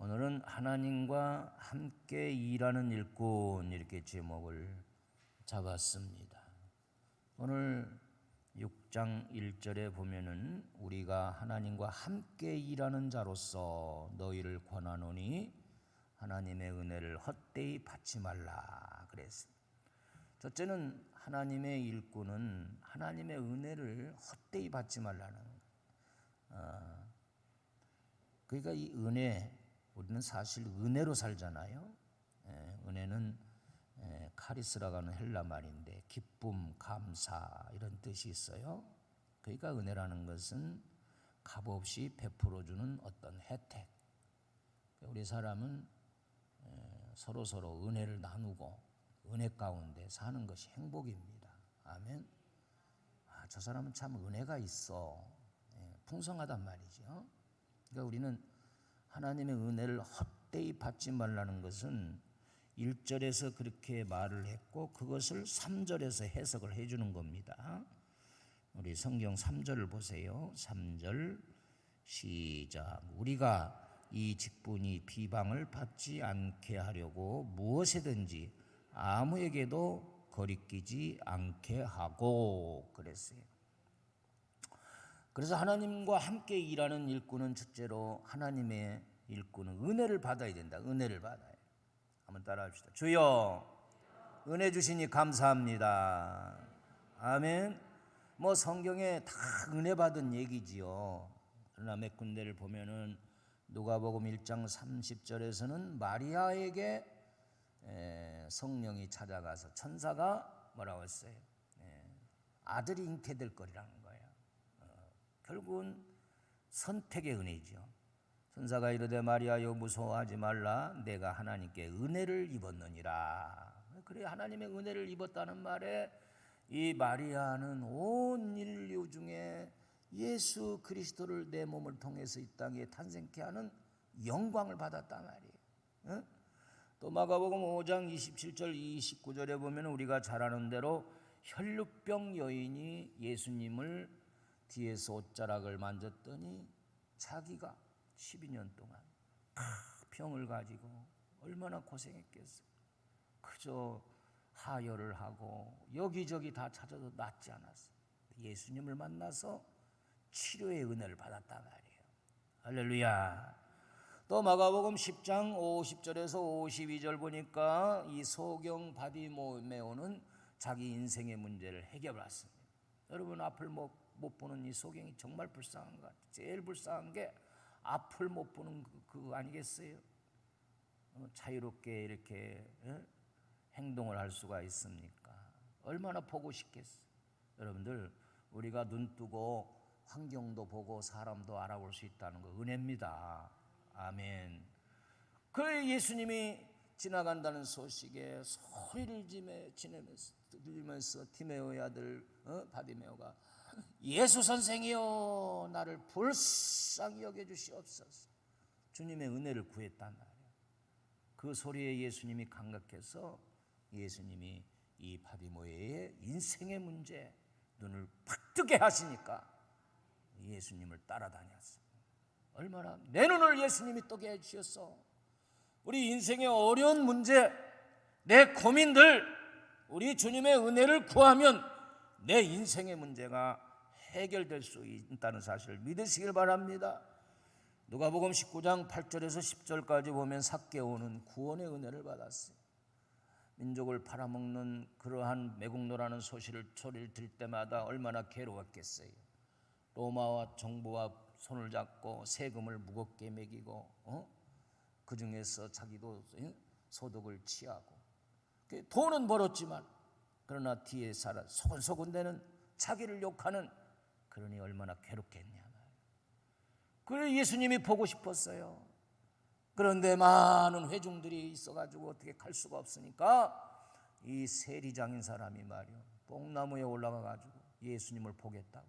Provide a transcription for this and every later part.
오늘은 하나님과 함께 일하는 일꾼, 이렇게 제목을 잡았습니다. 오늘 6장 1절에 보면은 우리가 하나님과 함께 일하는 자로서 너희를 권하노니 하나님의 은혜를 헛되이 받지 말라 그랬습니다. 첫째는 하나님의 일꾼은 하나님의 은혜를 헛되이 받지 말라는 그러니까 이 은혜, 우리는 사실 은혜로 살잖아요. 은혜는 카리스라고 하는 헬라 말인데 기쁨, 감사 이런 뜻이 있어요. 그러니까 은혜라는 것은 값없이 베풀어주는 어떤 혜택. 우리 사람은 서로 은혜를 나누고 은혜 가운데 사는 것이 행복입니다. 아멘. 저 사람은 참 은혜가 있어. 풍성하단 말이죠. 그러니까 우리는 하나님의 은혜를 헛되이 받지 말라는 것은 1절에서 그렇게 말을 했고 그것을 3절에서 해석을 해주는 겁니다. 우리 성경 3절을 보세요. 3절 시작. 우리가 이 직분이 비방을 받지 않게 하려고 무엇이든지 아무에게도 거리끼지 않게 하고 그랬어요. 그래서 하나님과 함께 일하는 일꾼은 첫째로 하나님의 일꾼은 은혜를 받아야 된다. 은혜를 받아요. 한번 따라합시다. 주여 은혜 주시니 감사합니다. 아멘. 뭐 성경에 다 은혜 받은 얘기지요. 그러나 몇 군데를 보면은 누가복음 1장 30절에서는 마리아에게 성령이 찾아가서 천사가 뭐라고 했어요? 아들이 잉태될 거리라는 거예요. 결국은 선택의 은혜죠. 천사가 이르되 마리아여 무서워하지 말라 내가 하나님께 은혜를 입었느니라. 그래 하나님의 은혜를 입었다는 말에 이 마리아는 온 인류 중에 예수 그리스도를 내 몸을 통해서 이 땅에 탄생케 하는 영광을 받았단 말이에요. 또 마가복음 5장 27절 29절에 보면 우리가 잘 아는 대로 혈루병 여인이 예수님을 뒤에서 옷자락을 만졌더니 자기가 12년 동안 병을 가지고 얼마나 고생했겠어요. 그저 하혈을 하고 여기저기 다 찾아도 낫지 않았어요. 예수님을 만나서 치료의 은혜를 받았단 말이에요. 할렐루야. 또 마가복음 10장 50절에서 52절 보니까 이 소경 바디메오는 자기 인생의 문제를 해결했습니다. 여러분 앞을 못 보는 이 소경이 정말 불쌍한 것 같아요. 제일 불쌍한 게 앞을 못 보는 그거 아니겠어요? 자유롭게 이렇게 행동을 할 수가 있습니까? 얼마나 보고 싶겠어요. 여러분들 우리가 눈 뜨고 환경도 보고 사람도 알아볼 수 있다는 거 은혜입니다. 아멘. 그 예수님이 지나간다는 소식에 소리를 지르면서 티메오의 아들 바디메오가 예수 선생이여 나를 불쌍히 여겨주시옵소서. 주님의 은혜를 구했단 말이에요. 그 소리에 예수님이 감격해서 예수님이 이 바디메오의 인생의 문제 눈을 팍 뜨게 하시니까 예수님을 따라다녔어요. 얼마나 내 눈을 예수님이 뜨게 해주셨어. 우리 인생의 어려운 문제, 내 고민들 우리 주님의 은혜를 구하면 내 인생의 문제가 해결될 수 있다는 사실을 믿으시길 바랍니다. 누가복음 19장 8절에서 10절까지 보면 삭개오는 구원의 은혜를 받았어요. 민족을 팔아먹는 그러한 매국노라는 소리를 들을 때마다 얼마나 괴로웠겠어요. 로마와 정부와 손을 잡고 세금을 무겁게 매기고 그 중에서 자기도 소득을 취하고 돈은 벌었지만 그러나 뒤에 살아 소곤소곤대는 자기를 욕하는 그러니 얼마나 괴롭겠냐. 그래 예수님이 보고 싶었어요. 그런데 많은 회중들이 있어가지고 어떻게 갈 수가 없으니까 이 세리장인 사람이 말이요 뽕나무에 올라가가지고 예수님을 보겠다고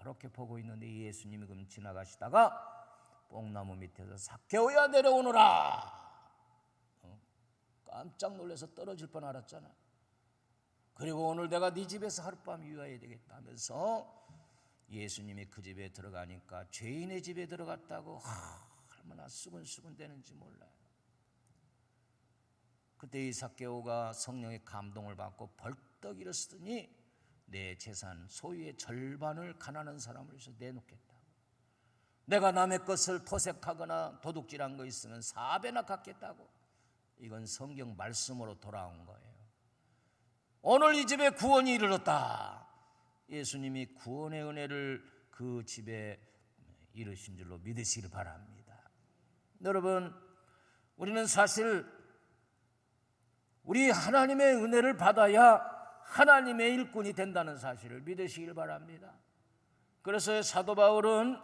이렇게 보고 있는데 예수님이 그럼 지나가시다가 뽕나무 밑에서 삭개오야 내려오너라. 깜짝 놀라서 떨어질 뻔 알았잖아. 그리고 오늘 내가 네 집에서 하룻밤 유하해야 되겠다 하면서 예수님이 그 집에 들어가니까 죄인의 집에 들어갔다고 얼마나 수근수근 되는지 몰라요. 그때 이 삭개오가 성령의 감동을 받고 벌떡 일어서더니 내 재산 소유의 절반을 가난한 사람을 위해서 내놓겠다. 내가 남의 것을 토색하거나 도둑질한 거 있으면 4배나 갚겠다고. 이건 성경 말씀으로 돌아온 거예요. 오늘 이 집에 구원이 이르렀다. 예수님이 구원의 은혜를 그 집에 이르신 줄로 믿으시길 바랍니다. 여러분, 우리는 사실 우리 하나님의 은혜를 받아야 하나님의 일꾼이 된다는 사실을 믿으시길 바랍니다. 그래서 사도 바울은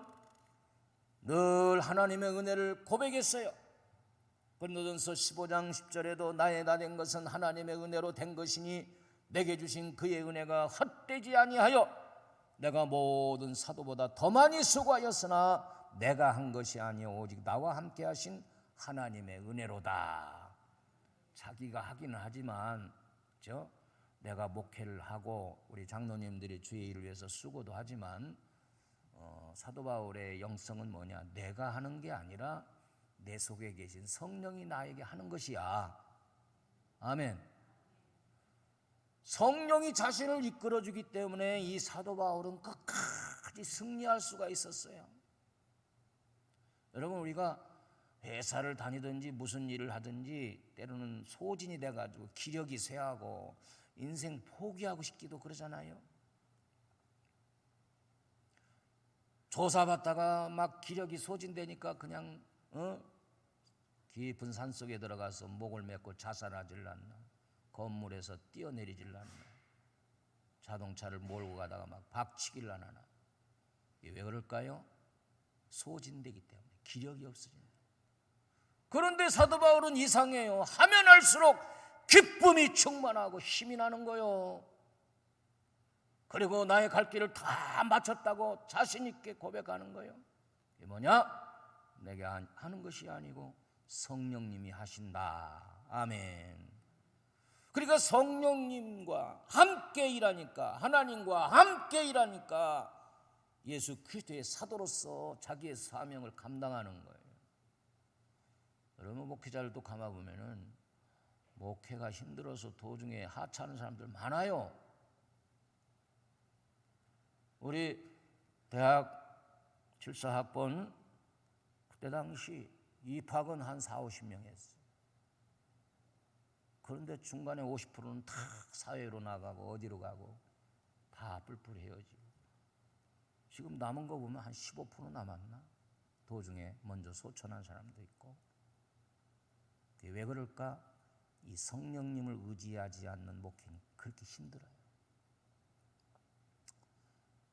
늘 하나님의 은혜를 고백했어요. 고린도전서 15장 10절에도 나의 나 된 것은 하나님의 은혜로 된 것이니 내게 주신 그의 은혜가 헛되지 아니하여 내가 모든 사도보다 더 많이 수고하였으나 내가 한 것이 아니요 오직 나와 함께 하신 하나님의 은혜로다. 자기가 하기는 하지만 그렇죠? 내가 목회를 하고 우리 장로님들이 주의 일을 위해서 수고도 하지만 사도 바울의 영성은 뭐냐? 내가 하는 게 아니라 내 속에 계신 성령이 나에게 하는 것이야. 아멘. 성령이 자신을 이끌어주기 때문에 이 사도 바울은 끝까지 승리할 수가 있었어요. 여러분, 우리가 회사를 다니든지 무슨 일을 하든지 때로는 소진이 돼가지고 기력이 쇠하고 인생 포기하고 싶기도 그러잖아요. 조사받다가 막 기력이 소진되니까 그냥 깊은 산속에 들어가서 목을 맺고 자살하질 않나, 건물에서 뛰어내리질 않나, 자동차를 몰고 가다가 막 박치기를 안 하나. 이게 왜 그럴까요? 소진되기 때문에, 기력이 없어진다. 그런데 사도 바울은 이상해요. 하면 할수록 기쁨이 충만하고 힘이 나는 거요. 그리고 나의 갈 길을 다 마쳤다고 자신 있게 고백하는 거예요. 이게 뭐냐? 내게 하는 것이 아니고 성령님이 하신다. 아멘. 그러니까 성령님과 함께 일하니까, 하나님과 함께 일하니까 예수 그리스도의 사도로서 자기의 사명을 감당하는 거예요. 여러분, 목회자들도 가만보면은 목회가 힘들어서 도중에 하차하는 사람들 많아요. 우리 대학 74학번 그때 당시 입학은 한 40-50명 했어요. 그런데 중간에 50%는 다 사회로 나가고 어디로 가고 다 뿔뿔이 헤어지고, 지금 남은 거 보면 한 15% 남았나? 도중에 먼저 소천한 사람도 있고. 왜 그럴까? 이 성령님을 의지하지 않는 목회는 그렇게 힘들어요.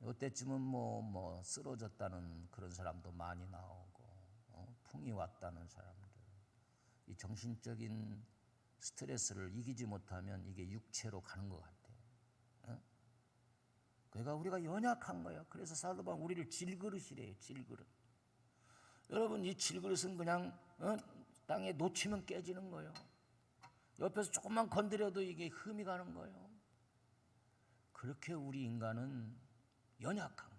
이때쯤은 뭐 쓰러졌다는 그런 사람도 많이 나오고, 풍이 왔다는 사람들, 이 정신적인 스트레스를 이기지 못하면 이게 육체로 가는 것 같아요. 그러니까 우리가 연약한 거예요. 그래서 사도 바울은 우리를 질그릇이래요. 질그릇. 여러분, 이 질그릇은 그냥 땅에 놓치면 깨지는 거예요. 옆에서 조금만 건드려도 이게 흠이 가는 거예요. 그렇게 우리 인간은 연약한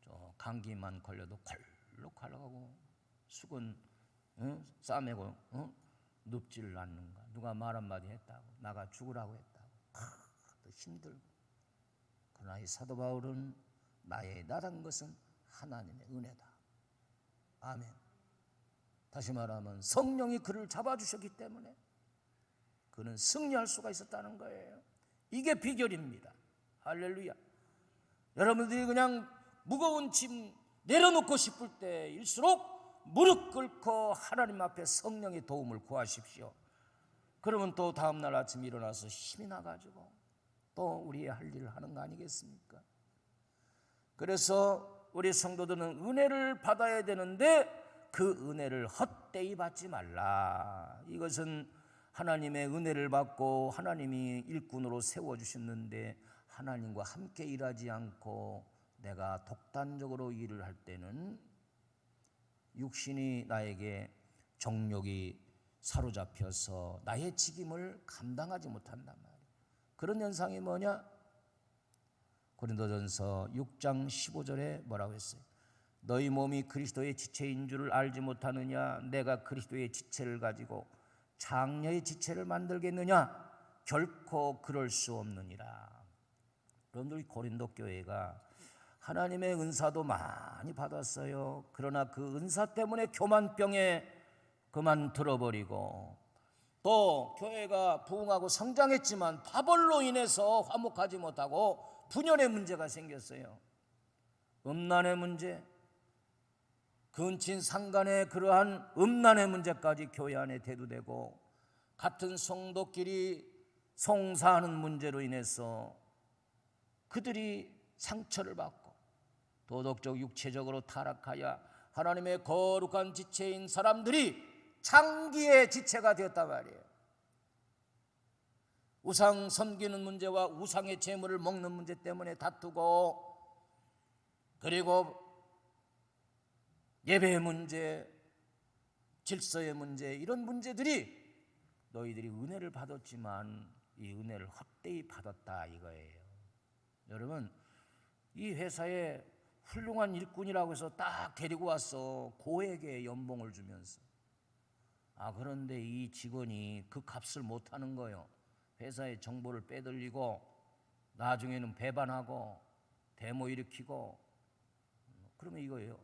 거. 감기만 걸려도 콜록콜록하고 수건 싸매고 눕지를 않는가. 누가 말 한마디 했다고 나가 죽으라고 했다고 또 힘들고. 그러나 이 사도 바울은 나의 나란 것은 하나님의 은혜다. 아멘. 다시 말하면 성령이 그를 잡아주셨기 때문에 그는 승리할 수가 있었다는 거예요. 이게 비결입니다. 할렐루야. 여러분들이 그냥 무거운 짐 내려놓고 싶을 때일수록 무릎 꿇고 하나님 앞에 성령의 도움을 구하십시오. 그러면 또 다음날 아침 일어나서 힘이 나가지고 또 우리의 할 일을 하는 거 아니겠습니까? 그래서 우리 성도들은 은혜를 받아야 되는데 그 은혜를 헛되이 받지 말라. 이것은 하나님의 은혜를 받고 하나님이 일꾼으로 세워주셨는데 하나님과 함께 일하지 않고 내가 독단적으로 일을 할 때는 육신이 나에게 정욕이 사로잡혀서 나의 직임을 감당하지 못한단 말이에요. 그런 현상이 뭐냐? 고린도전서 6장 15절에 뭐라고 했어요? 너희 몸이 그리스도의 지체인 줄을 알지 못하느냐? 내가 그리스도의 지체를 가지고 장녀의 지체를 만들겠느냐? 결코 그럴 수 없느니라. 여러분들, 고린도 교회가 하나님의 은사도 많이 받았어요. 그러나 그 은사 때문에 교만병에 그만 들어버리고, 또 교회가 부흥하고 성장했지만 바벌로 인해서 화목하지 못하고 분열의 문제가 생겼어요. 음란의 문제, 근친 상간의 그러한 음란의 문제까지 교회 안에 대두되고, 같은 성도끼리 송사하는 문제로 인해서 그들이 상처를 받고 도덕적 육체적으로 타락하여 하나님의 거룩한 지체인 사람들이 창기의 지체가 되었단 말이에요. 우상 섬기는 문제와 우상의 재물을 먹는 문제 때문에 다투고, 그리고 예배의 문제, 질서의 문제, 이런 문제들이 너희들이 은혜를 받았지만 이 은혜를 헛되이 받았다 이거예요. 여러분, 이 회사에 훌륭한 일꾼이라고 해서 딱 데리고 왔어. 고액의 연봉을 주면서. 그런데 이 직원이 그 값을 못하는 거예요. 회사의 정보를 빼돌리고 나중에는 배반하고 데모 일으키고, 그러면 이거예요.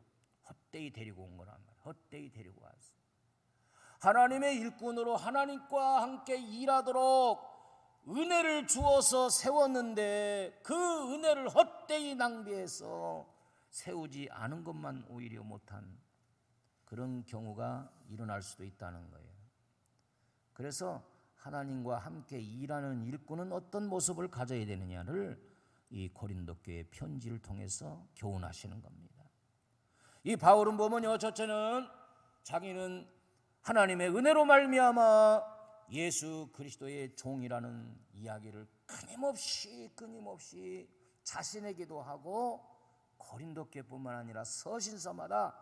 헛되이 데리고 온 거란 말이에요. 헛되이 데리고 왔어. 하나님의 일꾼으로 하나님과 함께 일하도록 은혜를 주어서 세웠는데 그 은혜를 헛되이 낭비해서 세우지 않은 것만 오히려 못한 그런 경우가 일어날 수도 있다는 거예요. 그래서 하나님과 함께 일하는 일꾼은 어떤 모습을 가져야 되느냐를 이 고린도 교회 편지를 통해서 교훈하시는 겁니다. 이 바울은 보면요, 첫째는 자기는 하나님의 은혜로 말미암아 예수 그리스도의 종이라는 이야기를 끊임없이 자신에게도 하고 고린도 교회뿐만 아니라 서신서마다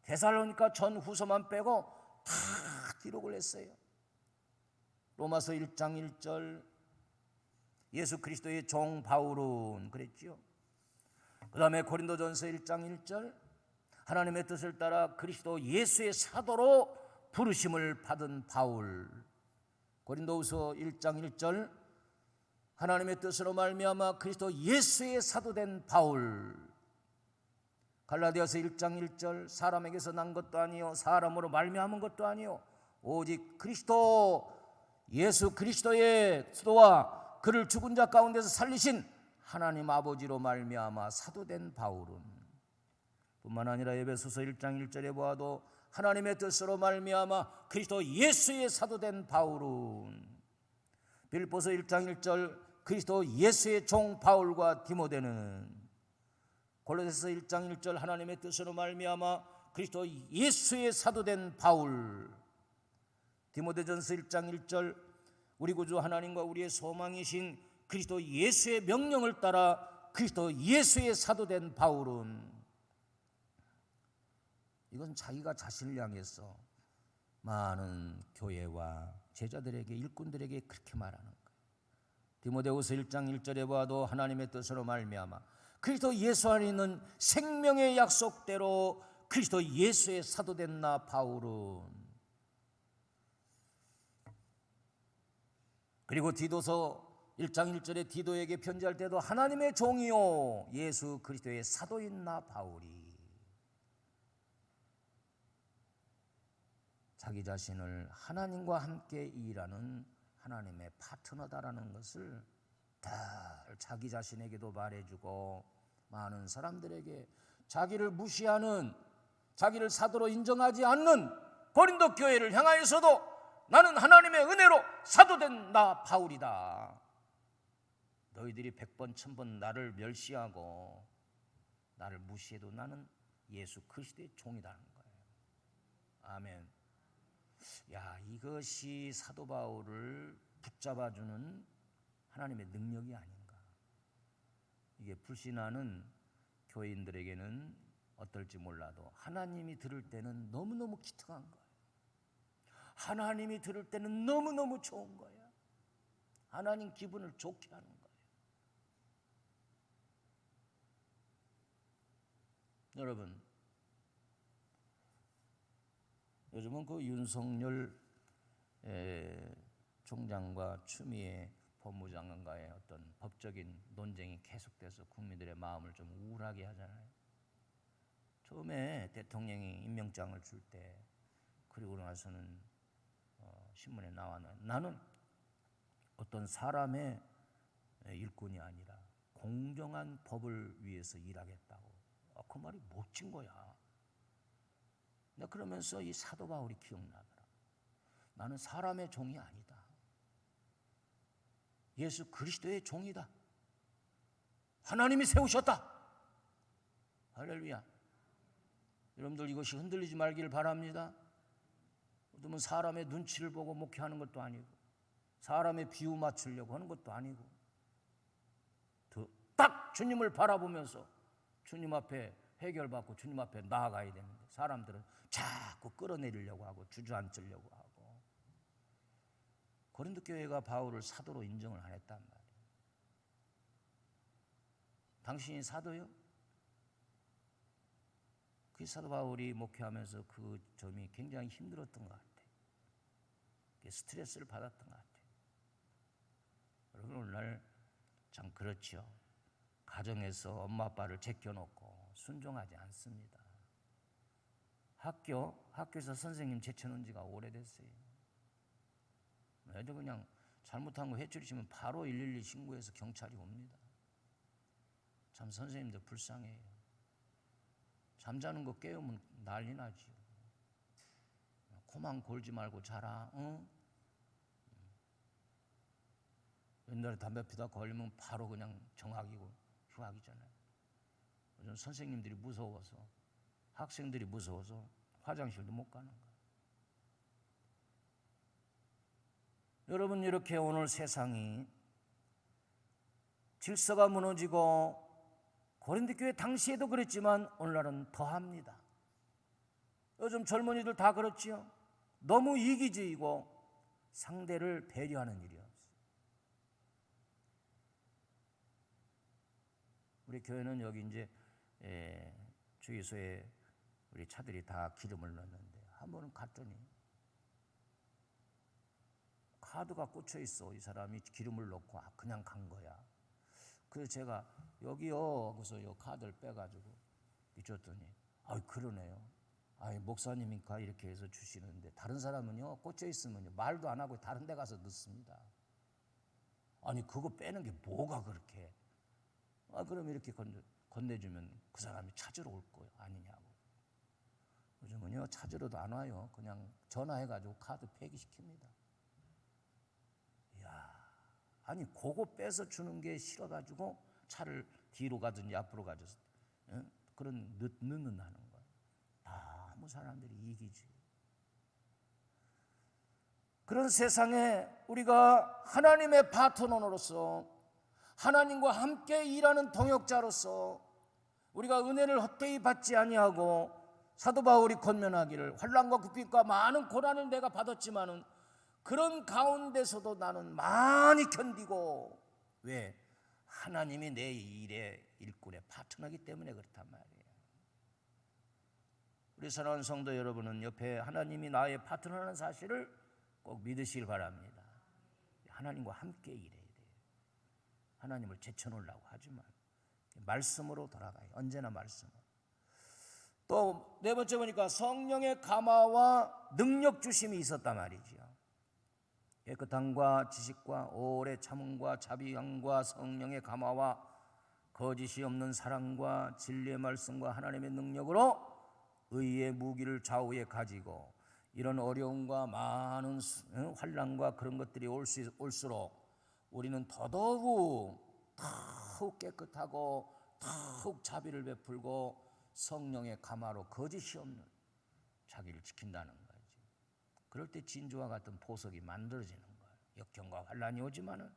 데살로니가 전후서만 빼고 다 기록을 했어요. 로마서 1장 1절 예수 그리스도의 종 바울은 그랬죠. 그 다음에 고린도전서 1장 1절 하나님의 뜻을 따라 그리스도 예수의 사도로 부르심을 받은 바울. 고린도후서 1장 1절 하나님의 뜻으로 말미암아 그리스도 예수의 사도된 바울. 갈라디아서 1장 1절 사람에게서 난 것도 아니요 사람으로 말미암은 것도 아니요 오직 그리스도 예수 그리스도의 수도와 그를 죽은 자 가운데서 살리신 하나님 아버지로 말미암아 사도된 바울은, 뿐만 아니라 에베소서 1장 1절에 보아도 하나님의 뜻으로 말미암아 그리스도 예수의 사도된 바울은, 빌립보서 1장 1절 그리스도 예수의 종 바울과 디모데는, 골로새서 1장 1절 하나님의 뜻으로 말미암아 그리스도 예수의 사도된 바울, 디모데전서 1장 1절 우리 구주 하나님과 우리의 소망이신 그리스도 예수의 명령을 따라 그리스도 예수의 사도된 바울은, 이건 자기가 자신을 향해서 많은 교회와 제자들에게 일꾼들에게 그렇게 말하는 거예요. 디모데후서 1장 1절에 봐도 하나님의 뜻으로 말미암아 그리스도 예수 안에 있는 생명의 약속대로 그리스도 예수의 사도된 나 바울은, 그리고 디도서 1장 1절에 디도에게 편지할 때도 하나님의 종이요 예수 그리스도의 사도인 나 바울이, 자기 자신을 하나님과 함께 일하는 하나님의 파트너다라는 것을 다 자기 자신에게도 말해주고, 많은 사람들에게 자기를 무시하는, 자기를 사도로 인정하지 않는 고린도 교회를 향하여서도 나는 하나님의 은혜로 사도된 나 바울이다. 너희들이 100번 1000번 나를 멸시하고 나를 무시해도 나는 예수 그리스도의 종이라는 거예요. 아멘. 이것이 사도 바울을 붙잡아주는 하나님의 능력이 아닌가. 이게 불신하는 교인들에게는 어떨지 몰라도 하나님이 들을 때는 너무너무 기특한 거예요. 하나님이 들을 때는 너무너무 좋은 거예요. 하나님 기분을 좋게 하는 거예요. 여러분, 요즘은 그 윤석열 총장과 추미애 법무장관과의 어떤 법적인 논쟁이 계속돼서 국민들의 마음을 좀 우울하게 하잖아요. 처음에 대통령이 임명장을 줄 때, 그리고 나서는 신문에 나와는 나는 어떤 사람의 일꾼이 아니라 공정한 법을 위해서 일하겠다고. 그 말이 멋진 거야. 그러면서 이 사도 바울이 기억나더라. 나는 사람의 종이 아니다. 예수 그리스도의 종이다. 하나님이 세우셨다. 할렐루야. 여러분들 이것이 흔들리지 말기를 바랍니다. 어쩌면 사람의 눈치를 보고 목회하는 것도 아니고, 사람의 비유 맞추려고 하는 것도 아니고, 딱 주님을 바라보면서 주님 앞에 해결받고 주님 앞에 나아가야 되는데, 사람들은 자꾸 끌어내리려고 하고 주저앉으려고 하고. 고린도 교회가 바울을 사도로 인정을 안 했단 말이에요. 당신이 사도요? 그 사도 바울이 목회하면서 그 점이 굉장히 힘들었던 것 같아요. 스트레스를 받았던 것 같아요. 여러분, 오늘날 참 그렇죠. 가정에서 엄마 아빠를 제껴놓고 순종하지 않습니다. 학교에서 선생님 제쳐놓은 지가 오래됐어요. 애들 그냥 잘못한 거 해치우시면 바로 112 신고해서 경찰이 옵니다. 참 선생님들 불쌍해요. 잠자는 거 깨우면 난리 나지요. 코만 골지 말고 자라. 응? 옛날에 담배 피다 걸리면 바로 그냥 정학이고 휴학이잖아요. 요즘 선생님들이 무서워서, 학생들이 무서워서 화장실도 못 가는 거예요. 여러분, 이렇게 오늘 세상이 질서가 무너지고, 고린도 교회 당시에도 그랬지만 오늘날은 더합니다. 요즘 젊은이들 다 그렇지요. 너무 이기주의고 상대를 배려하는 일이 없어요. 우리 교회는 여기 이제 주유소에 우리 차들이 다 기름을 넣는데, 한 번은 갔더니 카드가 꽂혀 있어. 이 사람이 기름을 넣고 그냥 간 거야. 그래서 제가 여기요, 그래서 요 카드를 빼가지고 줬더니, 그러네요. 목사님이니까 이렇게 해서 주시는데, 다른 사람은요 꽂혀 있으면요 말도 안 하고 다른 데 가서 넣습니다. 아니 그거 빼는 게 뭐가 그렇게? 그럼 이렇게 건네주면 그 사람이 찾으러 올 거예요, 아니냐고. 요즘은요 찾으러도 안 와요. 그냥 전화해가지고 카드 폐기시킵니다. 아니 그거 빼서 주는 게 싫어가지고 차를 뒤로 가든지 앞으로 가져서 그런 넣는다는 거예요. 너무 사람들이 이기지. 그런 세상에 우리가 하나님의 파트너로서, 하나님과 함께 일하는 동역자로서 우리가 은혜를 헛되이 받지 아니하고, 사도 바울이 권면하기를 환난과 굽힘과 많은 고난을 내가 받았지만은 그런 가운데서도 나는 많이 견디고, 왜? 하나님이 내 일의 일꾼의 파트너이기 때문에 그렇단 말이에요. 우리 사랑하는 성도 여러분은 옆에 하나님이 나의 파트너라는 사실을 꼭 믿으시길 바랍니다. 하나님과 함께 일해야 돼요. 하나님을 제쳐놓으려고 하지만 말씀으로 돌아가요. 언제나 말씀으로. 또 네 번째 보니까 성령의 감화와 능력 주심이 있었단 말이지요. 깨끗함과 지식과 오래 참음과 자비함과 성령의 감화와 거짓이 없는 사랑과 진리의 말씀과 하나님의 능력으로 의의 무기를 좌우에 가지고, 이런 어려움과 많은 환난과 그런 것들이 올수록 우리는 더더욱 깨끗하고 더욱 자비를 베풀고 성령의 감화로 거짓이 없는 자기를 지킨다는 거예요. 그럴 때 진주와 같은 보석이 만들어지는 거예요. 역경과 환난이 오지만은,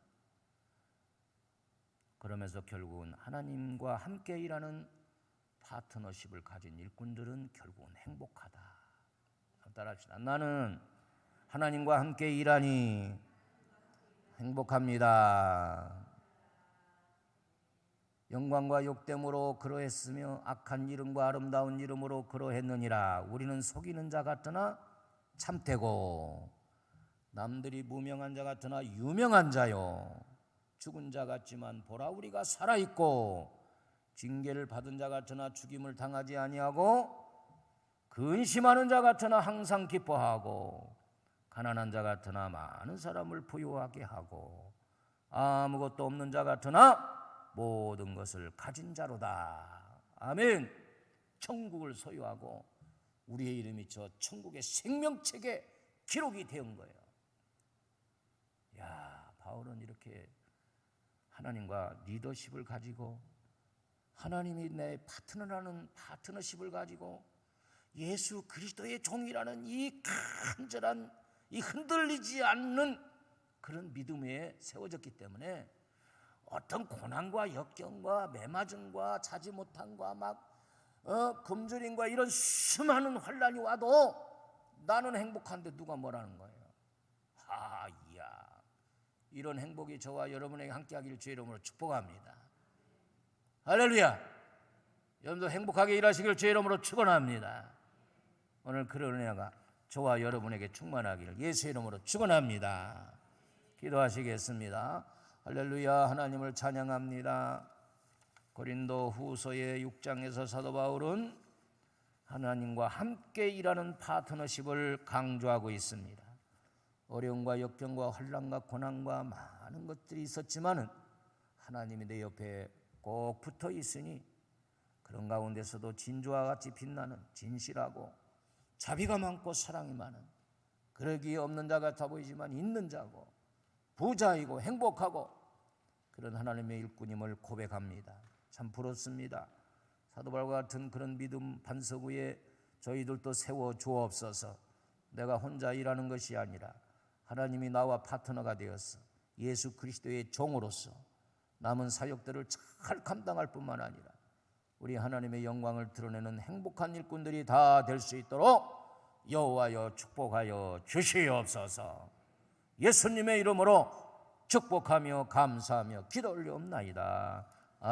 그러면서 결국은 하나님과 함께 일하는 파트너십을 가진 일꾼들은 결국은 행복하다. 따라합시다. 나는 하나님과 함께 일하니 행복합니다. 영광과 욕됨으로 그러했으며 악한 이름과 아름다운 이름으로 그러했느니라. 우리는 속이는 자 같으나 참되고 남들이 무명한 자 같으나 유명한 자요 죽은 자 같지만 보라 우리가 살아있고 징계를 받은 자 같으나 죽임을 당하지 아니하고 근심하는 자 같으나 항상 기뻐하고 가난한 자 같으나 많은 사람을 부유하게 하고 아무것도 없는 자 같으나 모든 것을 가진 자로다. 아멘. 천국을 소유하고 우리의 이름이 저 천국의 생명책에 기록이 되은 거예요. 야, 바울은 이렇게 하나님과 리더십을 가지고 하나님이 내 파트너라는 파트너십을 가지고 예수 그리스도의 종이라는 이 간절한 이 흔들리지 않는 그런 믿음 위에 세워졌기 때문에 어떤 고난과 역경과 매맞음과 자지 못함과 금절임과 이런 수많은 환난이 와도 나는 행복한데 누가 뭐라는 거예요. 이야, 이런 행복이 저와 여러분에게 함께하기를 주의 이름으로 축복합니다. 할렐루야. 여러분도 행복하게 일하시길 주의 이름으로 축원합니다. 오늘 그런 은혜가 저와 여러분에게 충만하기를 예수의 이름으로 축원합니다. 기도하시겠습니다. 할렐루야. 하나님을 찬양합니다. 고린도 후서의 6장에서 사도 바울은 하나님과 함께 일하는 파트너십을 강조하고 있습니다. 어려움과 역경과 환난과 고난과 많은 것들이 있었지만은 하나님이 내 옆에 꼭 붙어 있으니 그런 가운데서도 진주와 같이 빛나는 진실하고 자비가 많고 사랑이 많은 그러기에 없는 자 같아 보이지만 있는 자고 부자이고 행복하고 그런 하나님의 일꾼임을 고백합니다. 참 부럽습니다. 사도 바울과 같은 그런 믿음 반석 위에 저희들도 세워 주옵소서. 내가 혼자 일하는 것이 아니라 하나님이 나와 파트너가 되어서 예수 그리스도의 종으로서 남은 사역들을 잘 감당할 뿐만 아니라 우리 하나님의 영광을 드러내는 행복한 일꾼들이 다 될 수 있도록 여호와여 축복하여 주시옵소서. 예수님의 이름으로 축복하며 감사하며 기도 올리옵나이다.